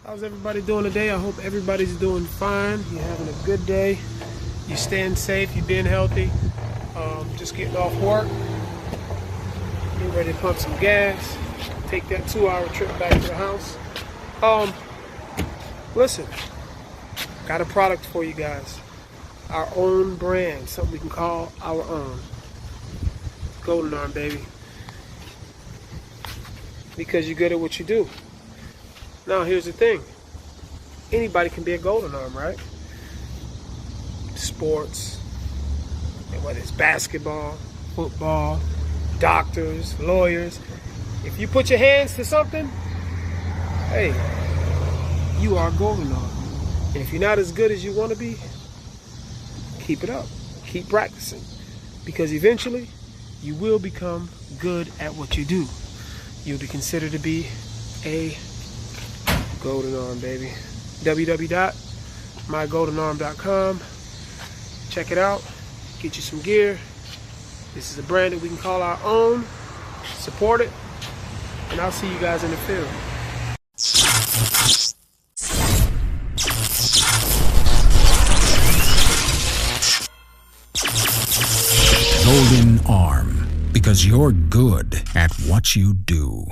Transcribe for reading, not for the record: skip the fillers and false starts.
How's everybody doing today? I hope everybody's doing fine. You're having a good day. You're staying safe. You're being healthy. Just getting off work. Getting ready to pump some gas. Take that 2-hour trip back to the house. Listen. Got a product for you guys. Our own brand. Something we can call our own. Golden Arm, baby. Because you're good at what you do. Now, here's the thing. Anybody can be a golden arm, right? Sports, whether it's basketball, football, doctors, lawyers. If you put your hands to something, hey, you are a golden arm. And if you're not as good as you want to be, keep it up. Keep practicing. Because eventually, you will become good at what you do. You'll be considered to be a golden arm, baby. www.mygoldenarm.com. Check it out. Get you some gear. This is a brand that we can call our own. Support it. And I'll see you guys in the field. Golden Arm, because you're good at what you do.